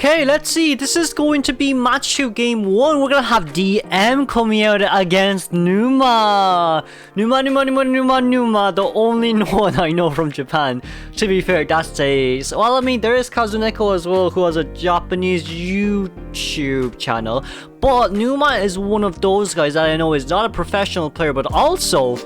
Okay, let's see. This is going to be match 2, game 1. We're gonna have DM coming out against Numa. Numa, the only one I know from Japan. To be fair, that's a... Well, I mean, there is Kazuneko as well, who has a Japanese YouTube channel. But Numa is one of those guys that I know is not a professional player, but also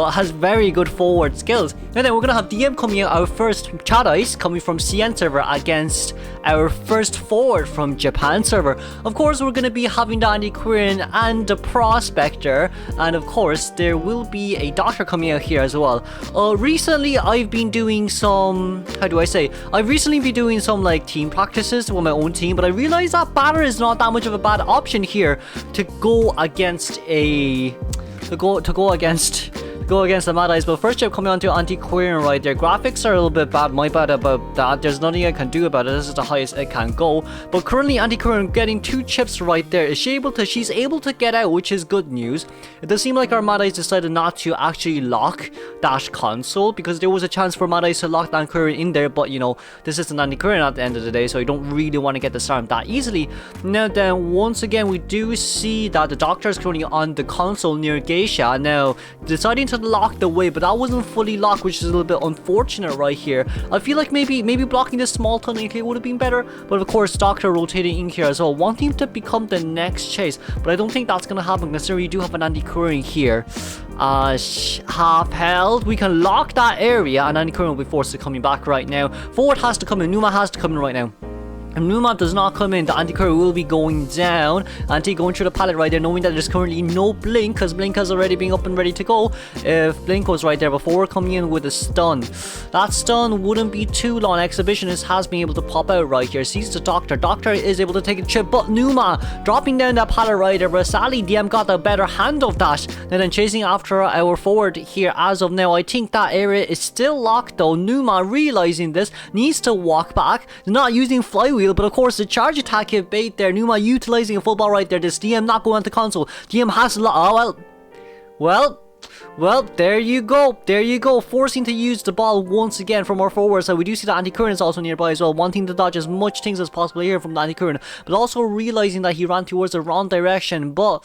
has very good forward skills. And then we're gonna have DM coming out, our first chat ice coming from CN server against our first forward from Japan server. Of course, we're gonna be having the antiquarian and the prospector, and of course there will be a doctor coming out here as well. Recently I've been doing some, I've recently been doing some like team practices with my own team, but I realized that batter is not that much of a bad option here to go against go against the Mad Eyes. But first chip coming on to Antiquarian right there. Graphics are a little bit bad, my bad about that. There's nothing I can do about it. This is the highest it can go. But currently Antiquarian getting 2 chips right there. She's able to get out, which is good news. It does seem like our Mad Eyes decided not to actually lock that console, because there was a chance for Mad Eyes to lock the Antiquarian in there, but you know, this is an Antiquarian at the end of the day, so you don't really want to get this arm that easily. Now then, once again, we do see that the doctor is currently on the console near Geisha. Now, deciding to lock the way, but that wasn't fully locked, which is a little bit unfortunate right here. I feel like maybe blocking this small tunnel would have been better, but of course doctor rotating in here as well, wanting to become the next chase, but I don't think that's gonna happen considering we do have an Antiquarian here. Half held, we can lock that area and Antiquarian will be forced to coming back right now. Forward has to come in, Numa has to come in right now. If Numa does not come in, the Antiquarian will be going down. Anti going through the pallet right there, knowing that there's currently no Blink, because Blink has already been up and ready to go. If Blink was right there before coming in with a stun, that stun wouldn't be too long. Exhibitionist has been able to pop out right here, sees the doctor. Doctor is able to take a chip, but Numa dropping down that pallet right there. But Sally DM got the better hand of that. Then chasing after our forward here as of now. I think that area is still locked though. Numa realizing this needs to walk back. They're not using flywheel, but of course the charge attack hit bait there. Numa utilizing a full ball right there. This DM not going on the console. DM has to well, there you go, forcing to use the ball once again from our forward side. We do see the Antiquarian is also nearby as well, wanting to dodge as much things as possible here from the Antiquarian, but also realizing that he ran towards the wrong direction. But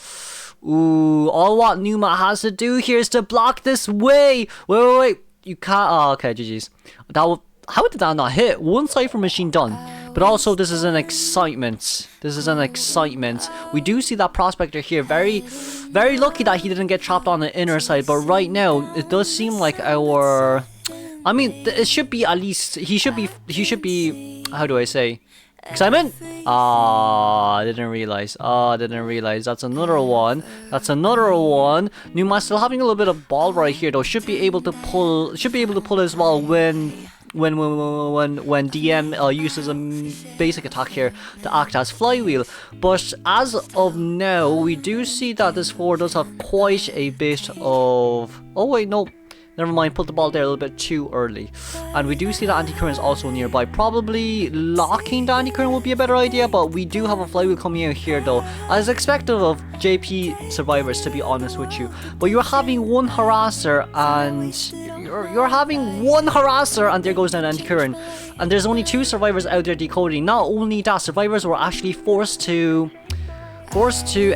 all what Numa has to do here is to block this way. Wait, you can't. Oh, okay, GG's. How did that not hit? One cipher machine done. But also, this is an excitement. We do see that prospector here. Very, very lucky that he didn't get trapped on the inner side. But right now, it does seem like our... I mean, it should be at least... He should be... How do I say? Excitement? I didn't realize. That's another one. Numa still having a little bit of ball right here, though. Should be able to pull as well when DM uses a basic attack here to act as flywheel. But as of now, we do see that this forward does have quite a bit of... Oh wait, no. Never mind, put the ball there a little bit too early. And we do see the Antiquarian is also nearby. Probably locking the Antiquarian would be a better idea, but we do have a flywheel coming out here though, as expected of JP survivors, to be honest with you. But you're having one harasser and... and there goes an Antiquarian. And there's only 2 survivors out there decoding. Not only that, survivors were actually forced to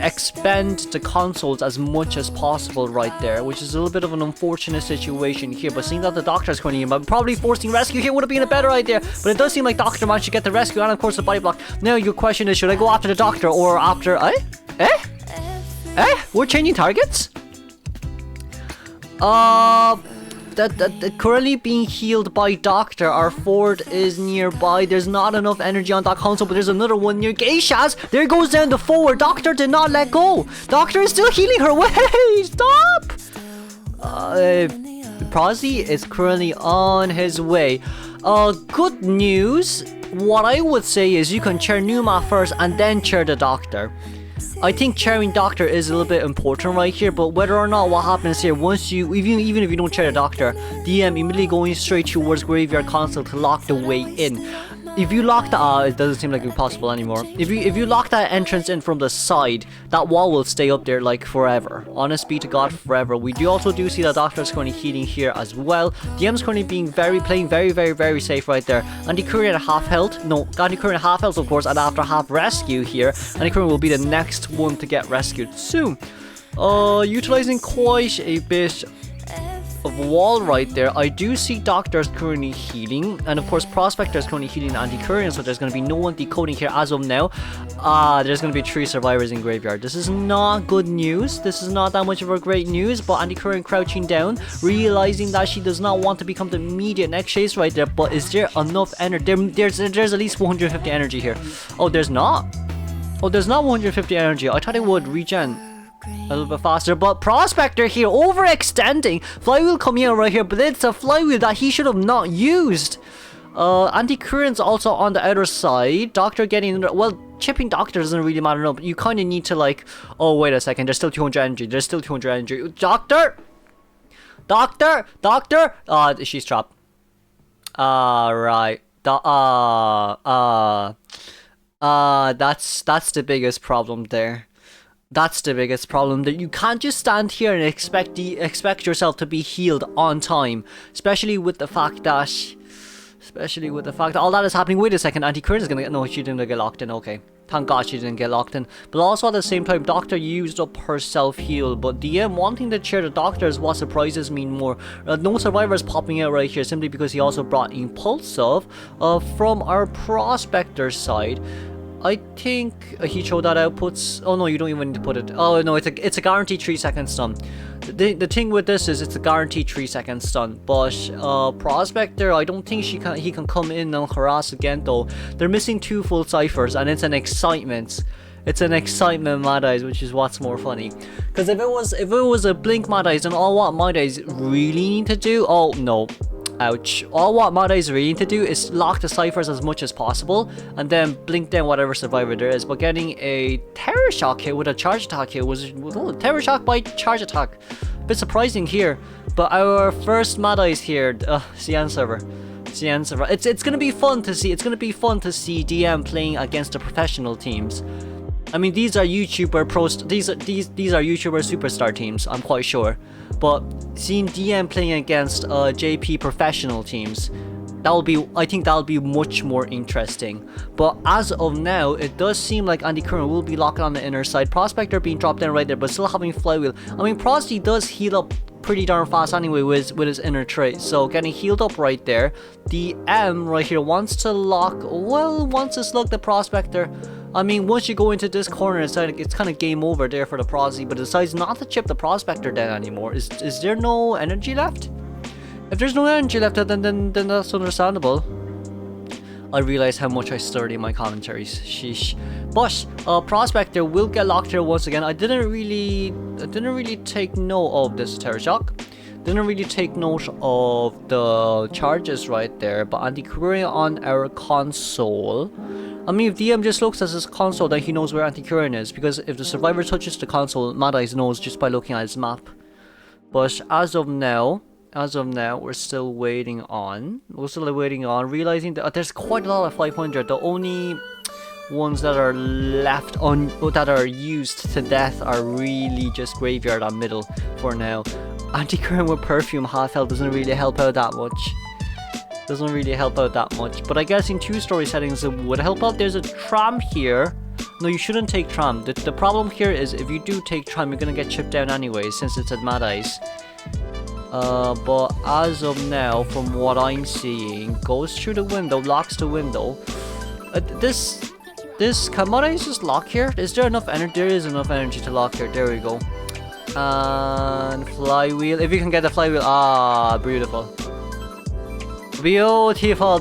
expend the consoles as much as possible right there, which is a little bit of an unfortunate situation here. But seeing that the doctor is coming in, but probably forcing rescue here would have been a better idea. But it does seem like doctor managed to get the rescue and of course the body block. Now your question is, should I go after the doctor or after... We're changing targets? That currently being healed by Doctor. Our forward is nearby. There's not enough energy on that console, but there's another one near Geisha's. There goes down the forward. Doctor did not let go. Doctor is still healing her. Wait, stop! Prozzy is currently on his way. Good news. What I would say is you can chair Numa first and then chair the Doctor. I think chairing Doctor is a little bit important right here, but whether or not what happens here, once you, even if you don't chair the Doctor, DM immediately going straight towards Graveyard Console to lock the way in. if you lock that, it doesn't seem like it's possible anymore. If you lock that entrance in from the side, that wall will stay up there like forever. Honest be to God, forever. We also do see that Doctor's currently healing here as well. DM's currently playing very safe right there. Andy Curry at half health. No, Andy Curry at half health, of course, and after half rescue here, Andy Curry will be the next one to get rescued soon. Utilizing quite a bit of wall right there. I do see Doctor's currently healing, and of course Prospector's currently healing Anti-Courier, so there's going to be no one decoding here as of now. There's going to be 3 survivors in graveyard. This is not good news. This is not that much of a great news, but Anti-Courier crouching down, realizing that she does not want to become the immediate next chase right there. But is there enough energy? There's at least 150 energy here. Oh, there's not. Oh, there's not 150 energy. I thought it would regen a little bit faster, but Prospector here overextending. Flywheel coming out right here, but it's a flywheel that he should have not used. Anti-Current's also on the outer side. Doctor getting under, well, chipping Doctor doesn't really matter, no, but you kind of need to like, oh wait a second, there's still 200 energy, there's still 200 energy. Doctor, she's trapped. Right. That's the biggest problem there. That's the biggest problem, that you can't just stand here and expect yourself to be healed on time, especially with the fact that all that is happening. Wait a second, Anti-Current is gonna get, no, she didn't get locked in. Okay, thank God she didn't get locked in. But also at the same time, Doctor used up her self-heal, but DM wanting to cheer the Doctor is what surprises me more. No survivors popping out right here simply because he also brought Impulsive from our Prospector side. I think he showed that outputs. Oh no, you don't even need to put it. Oh no, it's a guaranteed 3-second stun. The thing with this is it's a guaranteed 3-second stun. But Prospector, I don't think he can come in and harass again though. They're missing 2 full ciphers, and it's an excitement. It's an excitement Mad Eyes, which is what's more funny. Because if it was a blink Mad Eyes, then all what Mad Eyes really need to do, oh no. Ouch. All what Mad Eyes really need to do is lock the ciphers as much as possible and then blink down whatever survivor there is. But getting a Terror Shock hit with a Charge Attack hit was Terror Shock by Charge Attack. Bit surprising here. But our first Mad Eyes here, CN server. It's gonna be fun to see. It's gonna be fun to see DM playing against the professional teams. I mean, these are YouTuber these are YouTuber superstar teams, I'm quite sure. But seeing DM playing against JP professional teams, I think that'll be much more interesting. But as of now, it does seem like Andy Curran will be locking on the inner side. Prospector being dropped down right there, but still having Flywheel. I mean, Prosty does heal up pretty darn fast anyway with his inner trait, so getting healed up right there. The M right here wants to lock the Prospector. I mean, once you go into this corner, it's kind of game over there for the Prosty, but decides not to chip the Prospector down anymore. Is there no energy left? If there's no energy left, then that's understandable. I realize how much I stuttered in my commentaries. Sheesh. But Prospector will get locked here once again. I didn't really take note of this Terror Shock. Didn't really take note of the charges right there. But Anti-Courier on our console. I mean, if DM just looks at his console, then he knows where Anti-Courier is. Because if the survivor touches the console, Mad Eyes knows just by looking at his map. But as of now, we're still waiting on. Realizing that there's quite a lot of 500. The only ones that are left that are used to death are really just graveyard and middle for now. Anti-Current with Perfume half health doesn't really help out that much. But I guess in 2-story settings it would help out. There's a tram here. No, you shouldn't take tram. The problem here is if you do take tram, you're gonna get chipped down anyway since it's at Mad Eyes. But as of now, from what I'm seeing, goes through the window, locks the window. Can Mad Eyes just lock here? Is there enough energy? There is enough energy to lock here. There we go. And Flywheel. If you can get the Flywheel. Ah, beautiful. Beautiful.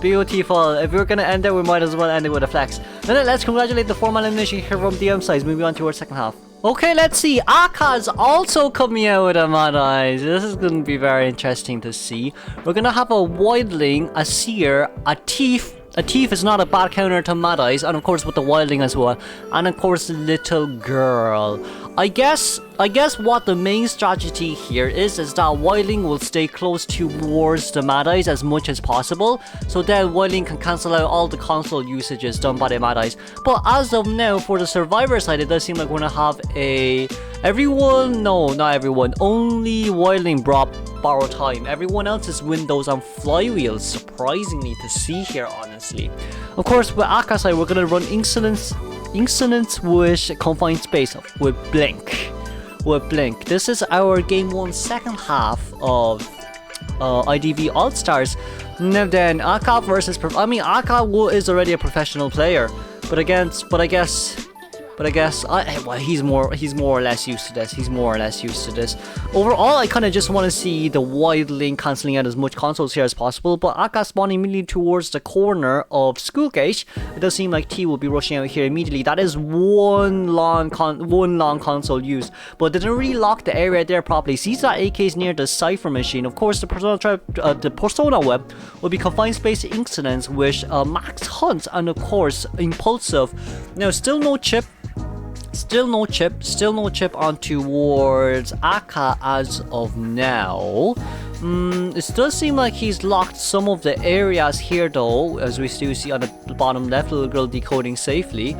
If we're gonna end it, we might as well end it with a flex. Then let's congratulate the 4-man elimination here from DM sides. Moving on to our second half. Okay, let's see. Aka's also coming out with a Mad Eyes. This is going to be very interesting to see. We're going to have a Wildling, a Seer, a Thief, a thief is not a bad counter to Mad Eyes, and of course with the wilding as well, and of course the little girl. I guess what the main strategy here is that wilding will stay close towards the Mad Eyes as much as possible, so that wilding can cancel out all the console usages done by the Mad Eyes. But as of now, for the survivor side, it does seem like we're gonna have no, not everyone, only wilding borrow time. Everyone else is windows and flywheels, surprisingly to see here, honestly. Of course, with Akka side, we're gonna run Insolence with Confined Space with Blink. This is our Game 1 second half of IDV All-Stars. Now then, Akka versus... Akka is already a professional player, but I guess well, he's more or less used to this. Overall, I kind of just want to see the wildling cancelling out as much consoles here as possible. But Akka spawning immediately towards the corner of Schoolgate. It does seem like T will be rushing out here immediately. That is one long console used, but didn't really lock the area there properly. Sees that AK is near the Cypher machine. Of course, the Persona Web will be Confined Space Incidents with Max Hunt and of course Impulsive. Now, still no chip on towards Akka as of now. It does seem like he's locked some of the areas here though, as we still see on the bottom left, little girl decoding safely.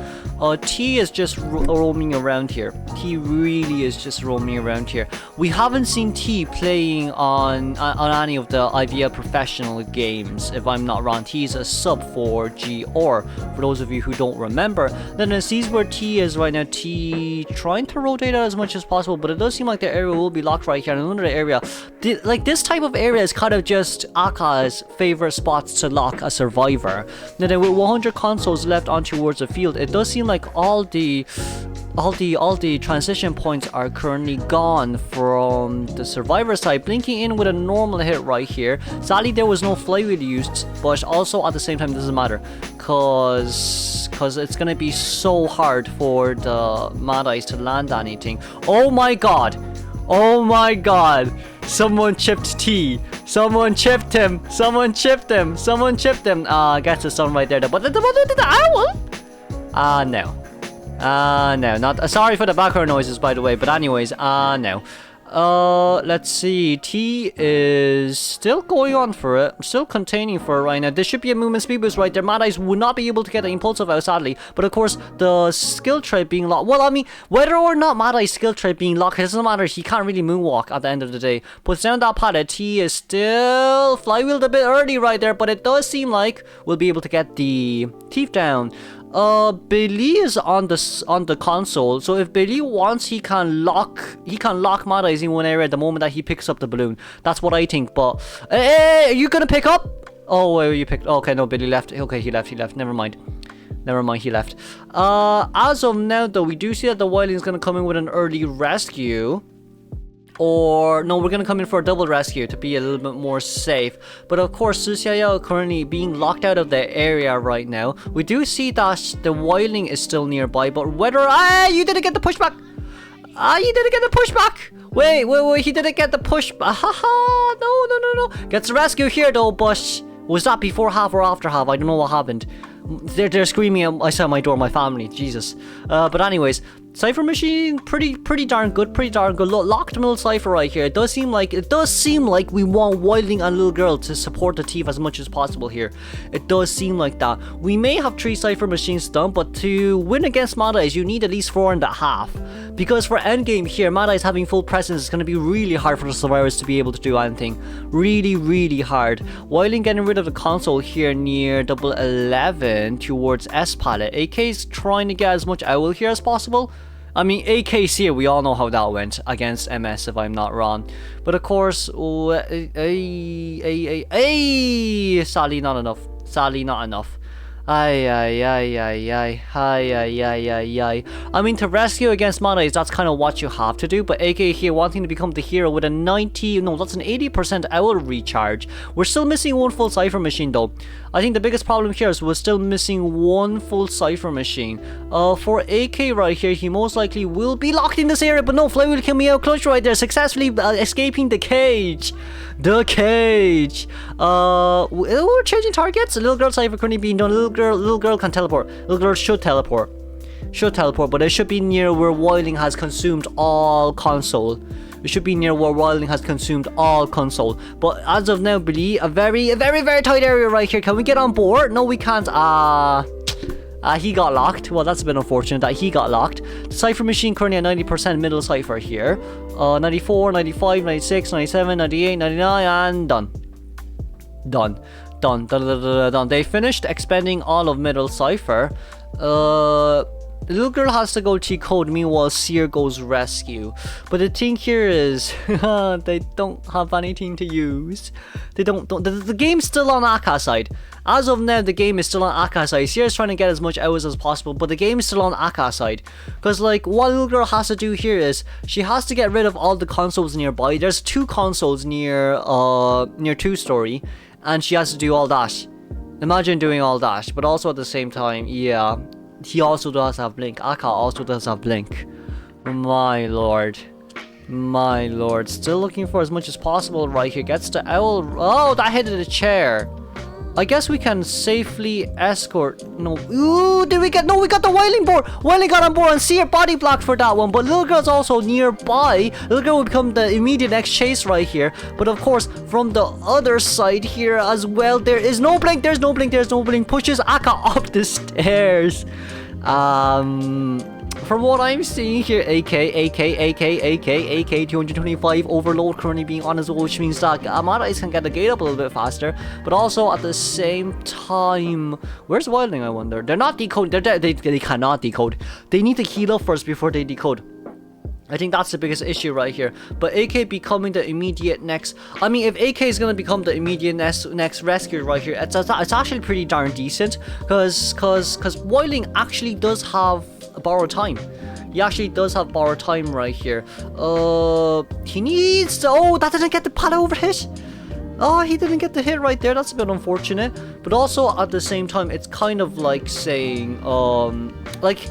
T is just roaming around here. T really is just roaming around here. We haven't seen T playing on any of the IVL professional games, if I'm not wrong. T is a sub for GR, for those of you who don't remember. Then it sees where T is right now. T trying to rotate out as much as possible, but it does seem like the area will be locked right here. And another area, like this type of area is kind of just Akka's favorite spots to lock a survivor. Now then, with 100 consoles left on towards the field, it does seem like all the transition points are currently gone from the survivor side. Blinking in with a normal hit right here. Sadly, there was no flywheel used, but also at the same time, it doesn't matter, cause it's gonna be so hard for the Mad Eyes to land anything. Oh my god! Oh my god! Someone chipped T. Someone chipped him. Gets the sun right there. But the owl? No. No. Not. Sorry for the background noises, by the way. But anyways, no. Let's see. T is still going on for it. Still containing for it right now. There should be a movement speed boost right there. Mad Eyes would not be able to get the impulsive out, sadly. But of course, the skill tray being locked. Well, I mean, whether or not Mad Eyes skill tray being locked, it doesn't matter. He can't really moonwalk at the end of the day. Puts down that pallet. T is still flywheeled a bit early right there. But it does seem like we'll be able to get the thief down. Billy is on the console, so if Billy wants, he can lock Mad Eyes in one area the moment that he picks up the balloon. That's what I think. But hey, are you gonna pick up? Oh, wait, you picked. Okay, no, Billy left. Okay, he left. Never mind, he left. As of now, though, we do see that the wildling is gonna come in with an early rescue. Or, no, we're going to come in for a double rescue to be a little bit more safe. But of course, Susiaya currently being locked out of the area right now. We do see that the wildling is still nearby, but whether... you didn't get the pushback! You didn't get the pushback! Wait, he didn't get the pushback. Haha, no. Gets the rescue here though, but was that before half or after half? I don't know what happened. They're screaming outside my door, my family, Jesus. But anyways, Cypher machine, pretty darn good. Locked middle Cypher right here. It does seem like we want wildling and little girl to support the thief as much as possible here. It does seem like that. We may have 3 Cypher machines done, but to win against Mad Eyes, you need at least 4.5. Because for endgame here, Mad Eyes having full presence is going to be really hard for the survivors to be able to do anything. Really hard. Wildling getting rid of the console here near double 11 towards S pallet. AK's trying to get as much owl here as possible. I mean, AK's here, we all know how that went against MS, if I'm not wrong. But of course, sadly not enough. Ay, ay, ay, ay, ay, ay, ay, ay, ay, ay. I mean, to rescue against Mad Eyes, that's kind of what you have to do, but AK here wanting to become the hero with a 90, no, that's an 80% owl recharge. We're still missing one full Cypher Machine though. I think the biggest problem here is we're still missing one full Cypher Machine. For AK right here, he most likely will be locked in this area, but no, Flywheel kill me out clutch right there, successfully escaping the cage. The cage. We're changing targets. A little girl Cypher currently being done. Little girl can teleport. Little girl should teleport. But it should be near where Wilding has consumed all console. It should be near where Wilding has consumed all console. But as of now, believe a very tight area right here. Can we get on board? No, we can't. He got locked. Well, that's a bit unfortunate that he got locked. The Cypher Machine currently at 90% middle Cypher here. 94, 95, 96, 97, 98, 99, and done. Done. They finished expending all of middle Cypher. The little girl has to go T-code, meanwhile Seer goes rescue. But the thing here is, they don't have anything to use. They don't the game's still on Aka's side. As of now, the game is still on Aka's side. Seer's trying to get as much hours as possible, but the game is still on Aka's side. Because, like, what little girl has to do here is, she has to get rid of all the consoles nearby. There's 2 consoles near 2 story, and she has to do all that. Imagine doing all that, but also at the same time, yeah. He also does have Blink. Aka also does have Blink. My lord. Still looking for as much as possible right here. Gets to Owl. Oh, that hit the chair. I guess we can safely escort. No. Ooh, did we get? No, we got the Wailing board. Wailing got on board and Seer body blocked for that one. But little girl's also nearby. Little girl will become the immediate next chase right here. But of course, from the other side here as well, there is no Blink. There's no Blink. Pushes Aka up the stairs. From what I'm seeing here, AK 225 overload currently being on as well, which means that Mad Eyes can get the gate up a little bit faster, but also at the same time, where's Wilding, I wonder? They're not decoding, they cannot decode. They need to heal up first before they decode. I think that's the biggest issue right here. But AK becoming the immediate next... I mean, if AK is going to become the immediate next rescue right here, it's actually pretty darn decent. Because Wailing actually does have borrowed time. He actually does have borrowed time right here. He needs to... Oh, that didn't get the pad over hit. Oh, he didn't get the hit right there. That's a bit unfortunate. But also, at the same time, it's kind of like saying... like,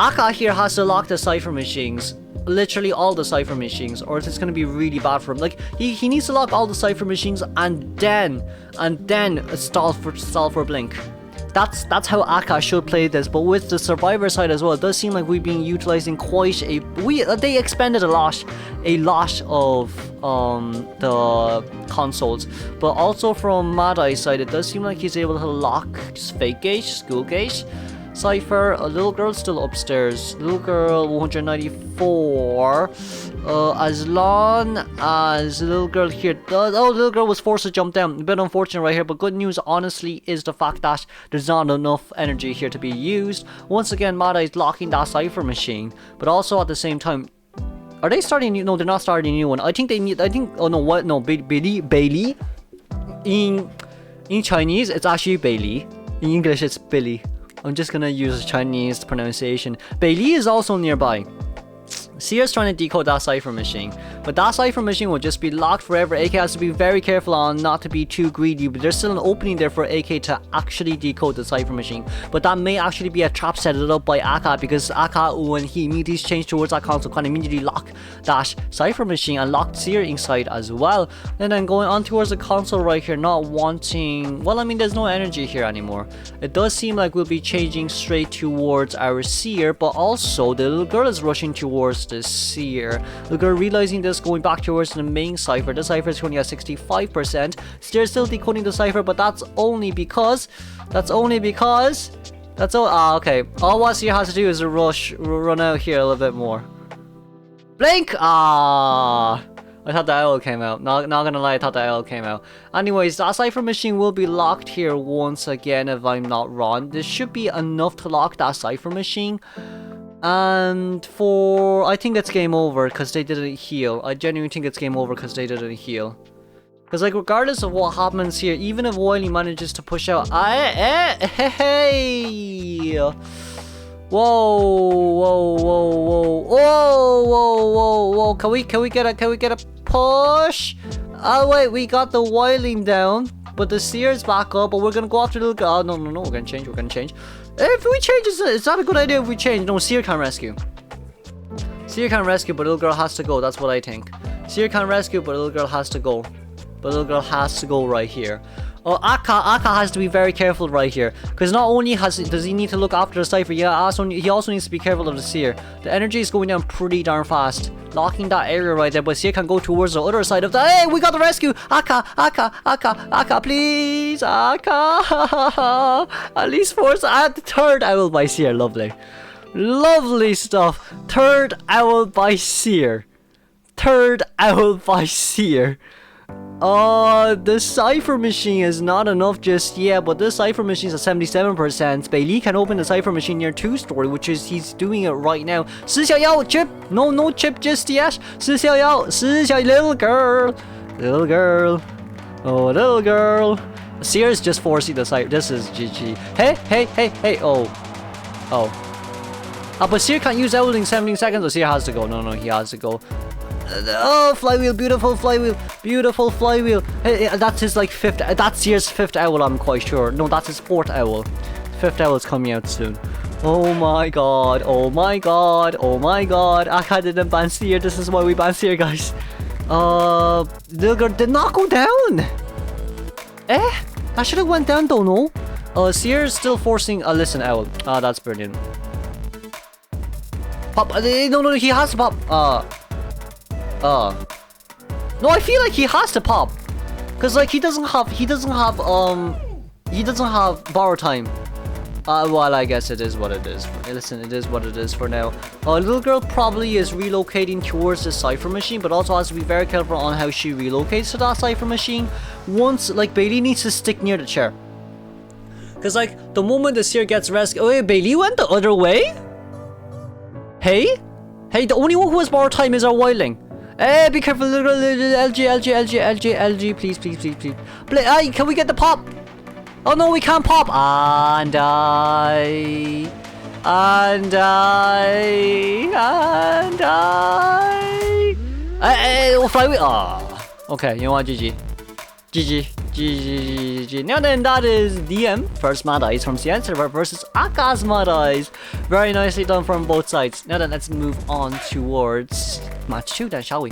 Aka here has to lock the Cypher Machines. Literally all the Cypher Machines, or it's going to be really bad for him. Like, he needs to lock all the Cypher Machines and then stall for Blink. That's how Aka should play this. But with the Survivor side as well, it does seem like we've been utilizing quite a... They expended a lot of the consoles. But also from Mad Eye's side, it does seem like he's able to lock Fake Gauge, School Gauge, Cypher. A little girl still upstairs. Little girl 194. As long as little girl here does... Oh, little girl was forced to jump down. A bit unfortunate right here, but good news honestly is the fact that there's not enough energy here to be used. Once again, Mad Eye's locking that Cypher Machine, but also at the same time, are they starting new? No, they're not starting a new one. I think they need... oh no, what? No, Bailey. In Chinese, it's actually Bailey. In English, it's Billy. I'm just gonna use Chinese pronunciation. Bailey is also nearby. Seer's trying to decode that Cypher Machine, but that Cypher Machine will just be locked forever. AK has to be very careful on not to be too greedy, but there's still an opening there for AK to actually decode the Cypher Machine. But that may actually be a trap set up by Aka, because Aka, when he immediately changed towards that console, can immediately lock that Cypher Machine and lock Seer inside as well. And then going on towards the console right here, not wanting... Well, I mean, there's no energy here anymore. It does seem like we'll be changing straight towards our Seer, but also the little girl is rushing towards the Seer. Little girl realizing this, going back towards the main Cypher. The Cypher is currently at 65%. Seer still decoding the Cypher, but that's only because... okay. All what Seer has to do is run out here a little bit more. Blink! I thought the owl came out. Not gonna lie, I thought the owl came out. Anyways, that Cypher Machine will be locked here once again, if I'm not wrong. This should be enough to lock that Cypher Machine. And I think it's game over because they didn't heal. I genuinely think it's game over because they didn't heal. Because, like, regardless of what happens here, even if Wiley manages to push out... Hey! Whoa, whoa, whoa, whoa, whoa, whoa, whoa. Can we get a push? Oh, wait, we got the Wiling down. But the Seer's back up, but we're gonna go after the little girl. Oh, no, we're gonna change. If we change, it's not a good idea if we change. No, Seer can rescue. Seer can rescue, but little girl has to go. That's what I think. Seer can rescue, but little girl has to go. But little girl has to go right here. Oh, Akka has to be very careful right here. Because not only does he need to look after the Cypher, he also needs to be careful of the Seer. The energy is going down pretty darn fast. Locking that area right there, but Seer can go towards the other side of the... Hey, we got the rescue! Akka, please! Akka! At least force at the third owl by Seer. Lovely. Lovely stuff. Third owl by Seer. The Cypher Machine is not enough just yet, but this Cypher Machine is at 77%. Bailey can open the Cypher Machine near 2-story, which is, he's doing it right now. 石小妖 chip! No chip just yet. 石小妖 little girl. Oh, little girl. Seer is just forcing the Cypher. This is GG. Hey. Oh. But Seer can't use Owl in 17 seconds, so Seer has to go. No, he has to go. Oh, flywheel, beautiful flywheel. Hey, that's his like fifth. That's Seer's fifth owl, I'm quite sure. No, that's his fourth owl. Fifth owl's coming out soon. Oh my god. Akka didn't ban Seer. This is why we ban Seer, guys. Little girl did not go down. That should have went down though, no? Seer is still forcing a listen owl. That's brilliant. Pop. No, he has to pop. No, I feel like he has to pop, cause like he doesn't have borrow time. Well, I guess it is what it is. Listen, it is what it is for now. Little girl probably is relocating towards the Cypher Machine, but also has to be very careful on how she relocates to that Cypher Machine. Once, like, Bailey needs to stick near the chair, cause like the moment the Seer gets rescued. Oh, wait, Bailey went the other way. Hey, the only one who has borrow time is our Wildling. Hey, be careful, little LG, please. Can we get the pop? Oh no, we can't pop. And I. Oh, flywheel. Okay, you know what? GG. Now then, that is DM first Mad Eyes from CN server versus Akka's Mad Eyes. Very nicely done from both sides. Now then, let's move on towards match 2 then, shall we?